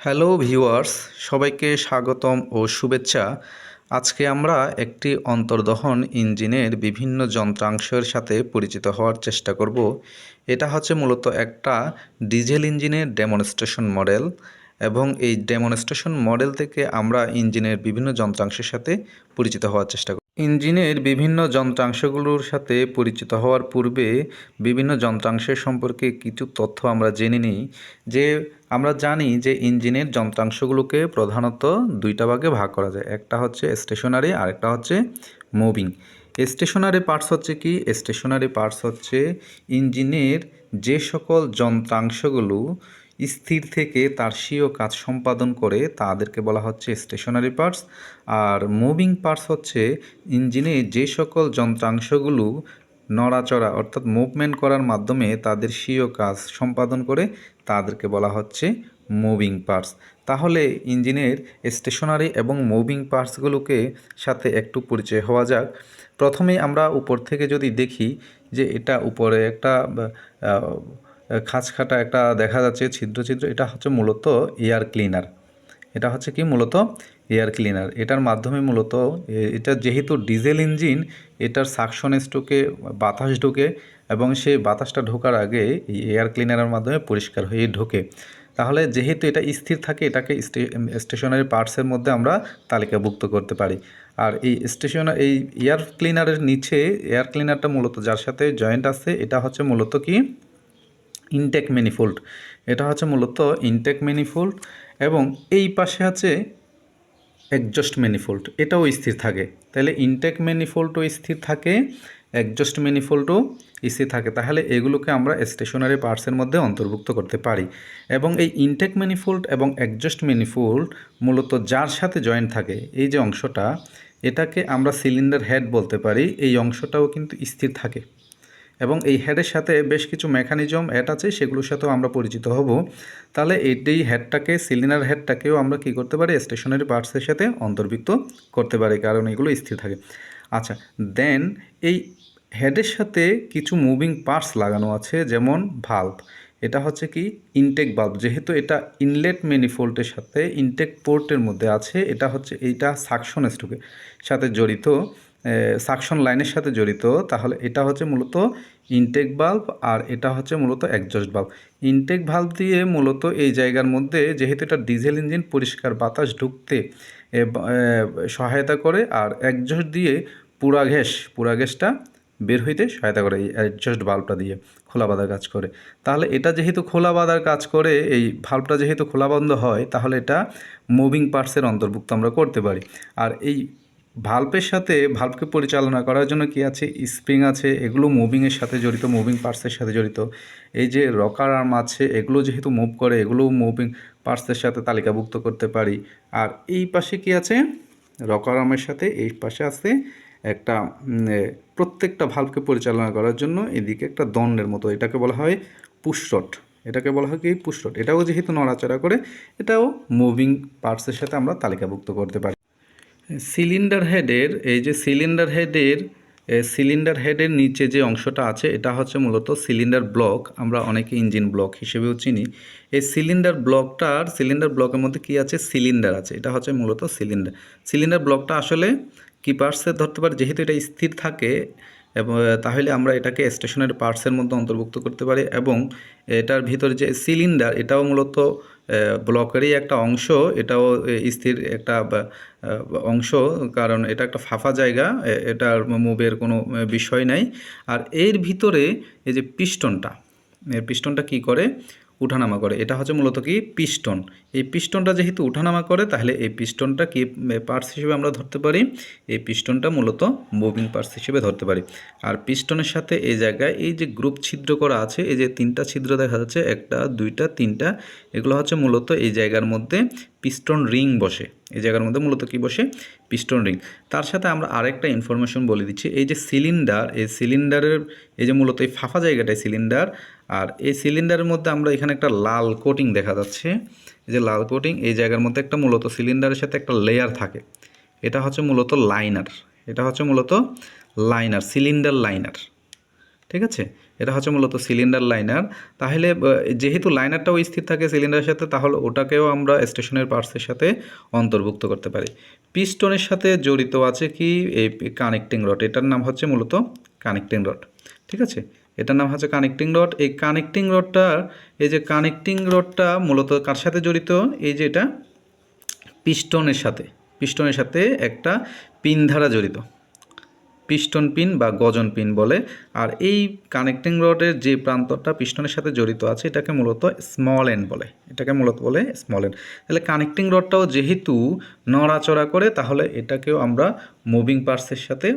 Hello viewers, সবাইকে স্বাগতম ও শুভেচ্ছা। আজকে আমরা একটি অন্তর্দহন ইঞ্জিনের বিভিন্ন যন্ত্রাংশের সাথে পরিচিত হওয়ার চেষ্টা করব। এটা হচ্ছে মূলত একটা ডিজেল ইঞ্জিনের ডেমনস্ট্রেশন মডেল এবং এই ডেমনস্ট্রেশন মডেল থেকে আমরা ইঞ্জিনের বিভিন্ন যন্ত্রাংশের সাথে পরিচিত হওয়ার চেষ্টা করব। ইঞ্জিনের বিভিন্ন যন্ত্রাংশগুলোর সাথে পরিচিত হওয়ার পূর্বে বিভিন্ন যন্ত্রাংশের সম্পর্কে কিছু তথ্য আমরা জেনে নিই। আমরা জানি যে ইঞ্জিনের যন্ত্রাংশগুলোকে প্রধানত দুইটা ভাগে ভাগ করা যায়। একটা হচ্ছে স্টেশনারি আর একটা হচ্ছে মুভিং। স্টেশনারি পার্টস হচ্ছে কি? স্টেশনারি পার্টস হচ্ছে ইঞ্জিনের যে সকল যন্ত্রাংশগুলো স্থির থেকে তার স্বীয় কাজ সম্পাদন করে তাদেরকে বলা হচ্ছে স্টেশনারি পার্টস। আর মুভিং পার্টস হচ্ছে ইঞ্জিনে যে সকল যন্ত্রাংশগুলো নড়াচড়া অর্থাৎ মুভমেন্ট করার মাধ্যমে তাদের স্বীয় কাজ সম্পাদন করে তাদেরকে বলা হচ্ছে মুভিং পার্টস। তাহলে ইঞ্জিনের স্টেশনারি এবং মুভিং পার্টসগুলোকে সাথে একটু পরিচয় হওয়া যাক। প্রথমে আমরা উপর থেকে যদি দেখি যে এটা উপরে একটা খাঁজকাটা একটা দেখা যাচ্ছে ছিদ্র ছিদ্র, এটা হচ্ছে মূলত এয়ার ক্লিনার। এটা হচ্ছে কি? মূলত এয়ার ক্লিনার। এটার মাধ্যমে মূলত এটা যেহেতু ডিজেল ইঞ্জিন, এটার সাকশন স্ট্রোকে বাতাস ঢোকে এবং সেই বাতাসটা ঢোকার আগে এই এয়ার ক্লিনারের মাধ্যমে পরিষ্কার হয়ে ঢোকে। তাহলে যেহেতু এটা স্থির থাকে, এটাকে স্টেশনারি পার্টসের মধ্যে আমরা তালিকাভুক্ত করতে পারি। আর এই এই এয়ার ক্লিনারের নিচে এয়ার ক্লিনারটা মূলত যার সাথে জয়েন্ট আছে, এটা হচ্ছে মূলত কি? Intake manifold. এটা হচ্ছে মূলত ইনটেক ম্যানিফোল্ড এবং এই পাশে আছে এক্সজস্ট ম্যানিফোল্ড, এটাও স্থির থাকে। তাহলে ইনটেক ম্যানিফোল্ডও স্থির থাকে, এক্সজস্ট ম্যানিফোল্ডও স্থির থাকে। তাহলে এগুলোকে আমরা স্টেশনারি পার্টসের মধ্যে অন্তর্ভুক্ত করতে পারি। এবং এই ইনটেক ম্যানিফোল্ড এবং এক্সজস্ট ম্যানিফোল্ড মূলত যার সাথে জয়েন্ট থাকে, এই যে অংশটা, এটাকে আমরা সিলিন্ডার হেড বলতে পারি। এই অংশটাও কিন্তু স্থির থাকে এবং এই হেডের সাথে বেশ কিছু মেকানিজম অ্যাড আছে, সেগুলোর সাথেও আমরা পরিচিত হব। তাহলে এই হেডটাকে, সিলিন্ডার হেডটাকেও আমরা কি করতে পারি? স্টেশনারি পার্টসের সাথে অন্তর্ভুক্ত করতে পারি, কারণ এগুলো স্থির থাকে। আচ্ছা, দেন এই হেডের সাথে কিছু মুভিং পার্টস লাগানো আছে, যেমন ভাল্ব। এটা হচ্ছে কি? Intake valve. যেহেতু এটা ইনলেট ম্যানিফোল্ডের সাথে ইনটেক পোর্টের মধ্যে আছে, এটা হচ্ছে এইটা সাকশন স্ট্রোকের সাথে জড়িত, সাকশন লাইনের সাথে জড়িত। তাহলে এটা হচ্ছে মূলত ইনটেক ভাল্ব আর এটা হচ্ছে মূলত এক্সজস্ট ভাল্ব। ইনটেক ভাল্ব দিয়ে মূলত এই জায়গার মধ্যে, যেহেতু এটা ডিজেল ইঞ্জিন, পরিষ্কার বাতাস ঢুকতে সহায়তা করে, আর এক্সজস্ট দিয়ে পুরা গ্যাসটা বের হইতে সহায়তা করে এই এক্সজস্ট ভাল্বটা দিয়ে খোলা বাঁধার কাজ করে। তাহলে এটা যেহেতু খোলা বাঁধার কাজ করে, এই ভাল্বটা যেহেতু খোলা বন্ধ হয়, তাহলে এটা মুভিং পার্টসের অন্তর্ভুক্ত আমরা করতে পারি। আর এই ভাল্বের সাথে, ভাল্বকে পরিচালনা করার জন্য কি আছে? স্প্রিং আছে, এগুলো মুভিংয়ের সাথে জড়িত, মুভিং পার্টসের সাথে জড়িত। এই যে রকার আর্ম আছে, এগুলো যেহেতু মুভ করে, এগুলোও মুভিং পার্টসের সাথে তালিকাভুক্ত করতে পারি। আর এই পাশে কি আছে? রকার আর্মের সাথে এই পাশে আছে একটা প্রত্যেকটা ভাল্বকে পরিচালনা করার জন্য এদিকে একটা দণ্ডের মতো, এটাকে বলা হয় পুশরড। এটাকে বলা হয় কি? পুশরড। এটাও যেহেতু নড়াচড়া করে, এটাও মুভিং পার্টসের সাথে আমরা তালিকাভুক্ত করতে পারি। সিলিন্ডার হেডের, এই যে সিলিন্ডার হেডের নিচে যে অংশটা আছে, এটা হচ্ছে মূলত সিলিন্ডার ব্লক। আমরা অনেকে ইঞ্জিন ব্লক হিসেবেও চিনি। এই সিলিন্ডার ব্লকের মধ্যে কি আছে? সিলিন্ডার আছে। এটা হচ্ছে মূলত সিলিন্ডার ব্লকটা আসলে কি পার্টসের ধরতে পারি? যেহেতু এটা স্থির থাকে এবং তাহলে আমরা এটাকে স্টেশনারি পার্টসের মধ্যে অন্তর্ভুক্ত করতে পারি। এবং এটার ভিতরে যে সিলিন্ডার, এটাও মূলত ব্লকেরই একটা অংশ। এটাও স্থির একটা অংশ, কারণ এটা একটা ফাঁপা জায়গা, এটার মুভের কোনো বিষয় নাই। আর এর ভিতরে এই যে পিস্টনটা কি করে? উঠানামা করে। এটা হচ্ছে মূলত কি? পিস্টন। এই পিস্টনটা যেহেতু উঠানামা করে, তাহলে এই পিস্টনটা কি পার্টস হিসেবে আমরা ধরতে পারি? এই পিস্টনটা মূলত মুভিং পার্টস হিসেবে ধরতে পারি। আর পিস্টনের সাথে এই জায়গায় এই যে গ্রুপ ছিদ্র করা আছে, এই যে 3টা ছিদ্র দেখা যাচ্ছে, 1টা 2টা 3টা, এগুলো হচ্ছে মূলত এই জায়গার মধ্যে পিস্টন রিং বসে। এই জায়গার মধ্যে মূলত কি বসে? Piston ring. তার সাথে আমরা আরেকটা ইনফরমেশন বলে দিচ্ছি। এই যে সিলিন্ডার, এই সিলিন্ডারের এই যে মূলত এই ফাঁপা জায়গাটায় সিলিন্ডার, আর এই সিলিন্ডারের মধ্যে আমরা এখানে একটা লাল কোটিং দেখা যাচ্ছে। এই যে লাল কোটিং, এই জায়গার মধ্যে একটা মূলত সিলিন্ডারের সাথে একটা লেয়ার থাকে। এটা হচ্ছে মূলত লাইনার। Cylinder liner. ঠিক আছে? এটা হচ্ছে মূলত সিলিন্ডার লাইনার। তাহলে যেহেতু লাইনারটাও স্থির থাকে সিলিন্ডারের সাথে, তাহলে ওটাকেও আমরা স্টেশনের পার্টসের সাথে অন্তর্ভুক্ত করতে পারি। পিস্টনের সাথে জড়িত আছে কি এই কানেক্টিং রড, এটার নাম হচ্ছে মূলত কানেক্টিং রড। ঠিক আছে, এটার নাম হচ্ছে কানেক্টিং রড। এই কানেক্টিং রডটার কানেক্টিং রডটা মূলত কার সাথে জড়িত, এই যে এটা পিস্টনের সাথে একটা পিন দ্বারা জড়িত, পিস্টন পিন বা গজন পিন বলে। আর এই কানেক্টিং রডের যে প্রান্তটা পিস্টনের সাথে জড়িত আছে এটাকে মূলত স্মল এন্ড বলে, স্মল এন্ড। তাহলে কানেক্টিং রডটাও যেহেতু নড়াচড়া করে, তাহলে এটাকেও আমরা মুভিং পার্টসের সাথে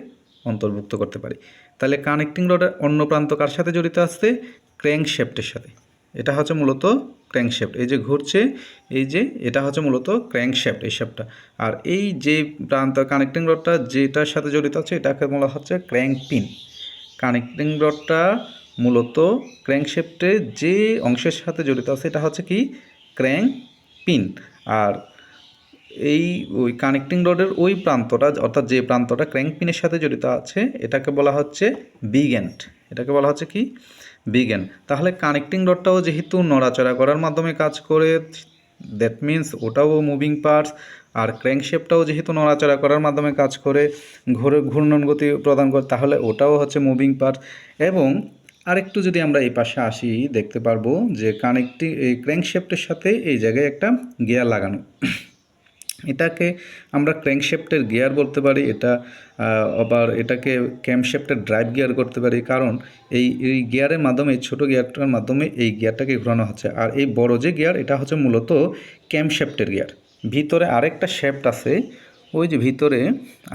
অন্তর্ভুক্ত করতে পারি। তাহলে কানেক্টিং রডের অন্য প্রান্ত কার সাথে জড়িত আছে, ক্র্যাঙ্কশ্যাফটের সাথে। এটা হচ্ছে মূলত ক্র্যাঙ্কশ্যাফট, এই যে ঘুরছে, এই যে এটা হচ্ছে মূলত ক্র্যাঙ্কশ্যাফট, এই শ্যাফটটা। আর এই যে প্রান্ত কানেক্টিং রডটা যেটার সাথে জড়িত আছে এটাকে বলা হচ্ছে ক্র্যাঙ্ক পিন। কানেক্টিং রডটা মূলত ক্র্যাঙ্কশ্যাফটের যে অংশের সাথে জড়িত আছে এটা হচ্ছে কি ক্র্যাঙ্ক পিন। আর ওই কানেক্টিং রডের ওই প্রান্তটা, অর্থাৎ যে প্রান্তটা ক্র্যাঙ্ক পিনের সাথে জড়িত আছে এটাকে বলা হচ্ছে বিগ এন্ড, এটাকে বলা হচ্ছে কি বিগ এন্ড। তাহলে কানেক্টিং রডটাও যেহেতু নড়াচড়া করার মাধ্যমে কাজ করে, দ্যাট মিন্স ওটাও মুভিং পার্টস। আর ক্র্যাঙ্কশ্যাফটটাও যেহেতু নড়াচড়া করার মাধ্যমে কাজ করে, ঘূর্ণন গতি প্রদান করে, তাহলে ওটাও হচ্ছে মুভিং পার্টস। এবং আরেকটু যদি আমরা এই পাশে আসি দেখতে পারবো যে এই ক্র্যাঙ্কশ্যাফটের সাথে এই জায়গায় একটা গিয়ার লাগানো, এটাকে আমরা ক্র্যাঙ্কশ্যাফটের গিয়ার বলতে পারি। এটা আবার এটাকে ক্যামশ্যাফটের ড্রাইভ গিয়ার করতে পারি, কারণ এই গিয়ারের মাধ্যমে, এই ছোটো গিয়ারটার মাধ্যমে এই গিয়ারটাকে ঘোরানো হচ্ছে। আর এই বড় যে গিয়ার এটা হচ্ছে মূলত ক্যামশ্যাফটের গিয়ার। ভিতরে আরেকটা শ্যাফট আছে, ওই যে ভিতরে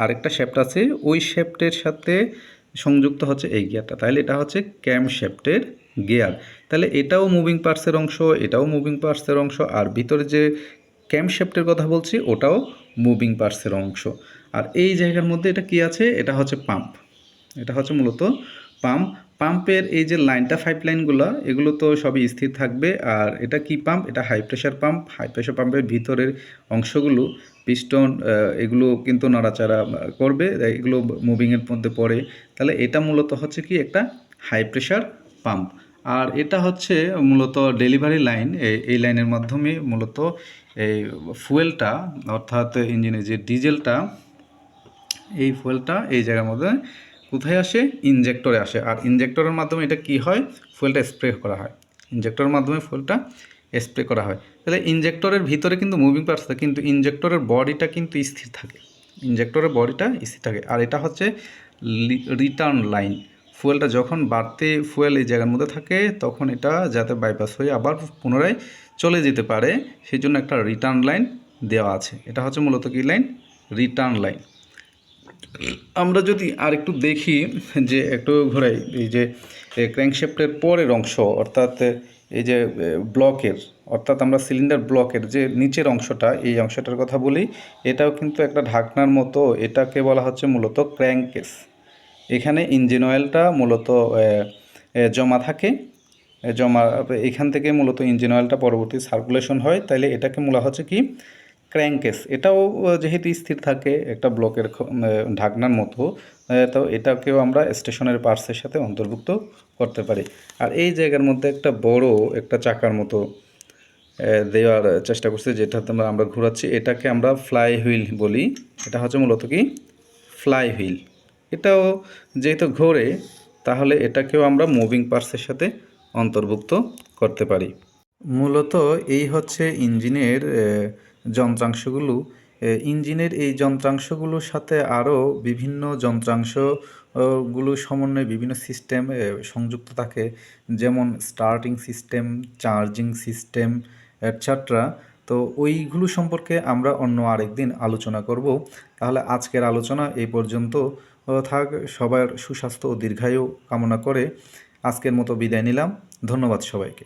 আরেকটা শ্যাফট আছে, ওই শ্যাফটের সাথে সংযুক্ত হচ্ছে এই গিয়ারটা। তাহলে এটা হচ্ছে ক্যামশ্যাফটের গিয়ার। তাহলে এটাও মুভিং পার্টসের অংশ, এটাও মুভিং পার্টসের অংশ। আর ভিতরে যে ক্যামশ্যাফটের কথা বলছি ওটাও মুভিং পার্টসের অংশ। আর এই জায়গার মধ্যে এটা কি আছে, এটা হচ্ছে পাম্প, এটা হচ্ছে মূলত পাম্প। পাম্পের এই যে লাইনটা, পাইপ লাইনগুলো, এগুলো তো সবই স্থির থাকবে। আর এটা কি পাম্প, এটা high pressure pump. High pressure পাম্পের ভিতরের অংশগুলো পিস্টন, এগুলো কিন্তু নড়াচড়া করবে, এগুলো মুভিংয়ের মধ্যে পড়ে। তাহলে এটা মূলত হচ্ছে কি একটা হাই প্রেশার পাম্প। আর এটা হচ্ছে মূলত ডেলিভারি লাইন। এই লাইনের মাধ্যমে মূলত এই ফুয়েলটা, অর্থাৎ ইঞ্জিনের যে ডিজেলটা, এই ফুয়েলটা এই জায়গার মধ্যে কোথায় আসে, ইনজেক্টরে আসে। আর ইনজেক্টরের মাধ্যমে এটা কি হয়, ফুয়েলটা স্প্রে করা হয়, ইনজেক্টরের মাধ্যমে ফুয়েলটা স্প্রে করা হয়। তাহলে ইনজেক্টরের ভিতরে কিন্তু মুভিং পার্টস থাকে, কিন্তু ইনজেক্টরের বডিটা কিন্তু স্থির থাকে, ইনজেক্টরের বডিটা স্থির থাকে। আর এটা হচ্ছে রিটার্ন লাইন। ফুয়েলটা যখন বাড়তে ফুয়েল এই জায়গার মধ্যে থাকে, তখন এটা যাতে বাইপাস হয়ে আবার পুনরায় চলে যেতে পারে, সেই জন্য একটা রিটার্ন লাইন দেওয়া আছে। এটা হচ্ছে মূলত কি লাইন, রিটার্ন লাইন। আমরা যদি আর একটু দেখি, যে একটু ঘোরাই, এই যে ক্র্যাঙ্কশ্যাফটের পরের অংশ, অর্থাৎ এই যে ব্লকের, অর্থাৎ আমরা সিলিন্ডার ব্লকের যে নিচের অংশটা, এই অংশটার কথা বলি, এটাও কিন্তু একটা ঢাকনার মতো, এটাকে বলা হচ্ছে মূলত ক্র্যাঙ্ককেস। এখানে ইঞ্জিন অয়েলটা মূলত জমা থাকে, এখান থেকে মূলত ইঞ্জিন অয়েলটা পরবর্তী সার্কুলেশন হয়। তাইলে এটাকে বলা হচ্ছে কি ক্র্যাঙ্ককেস। এটাও যেহেতু স্থির থাকে একটা ব্লকের ঢাকনার মতো, তো এটাকেও আমরা স্টেশনের পার্টসের সাথে অন্তর্ভুক্ত করতে পারি। আর এই জায়গার মধ্যে একটা বড় একটা চাকার মতো দেওয়ার চেষ্টা করছি, যেটা আমরা ঘোরাচ্ছি, এটাকে আমরা ফ্লাই হুইল বলি। এটা হচ্ছে মূলত কি ফ্লাই হুইল। এটাও যেহেতু ঘোরে, তাহলে এটাকেও আমরা মুভিং পার্টসের সাথে অন্তর্ভুক্ত করতে পারি। মূলত এই হচ্ছে ইঞ্জিনের যন্ত্রাংশগুলো। ইঞ্জিনের এই যন্ত্রাংশগুলোর সাথে আরও বিভিন্ন যন্ত্রাংশগুলো সমন্বয়ে বিভিন্ন সিস্টেম সংযুক্ত থাকে, যেমন starting system, charging system, etcetera. তো ওইগুলো সম্পর্কে আমরা অন্য আরেকদিন আলোচনা করব। তাহলে আজকের আলোচনা এই পর্যন্ত থাক। সবার সুস্বাস্থ্য ও দীর্ঘায়ু কামনা করে আজকের মতো বিদায় নিলাম। ধন্যবাদ সবাইকে।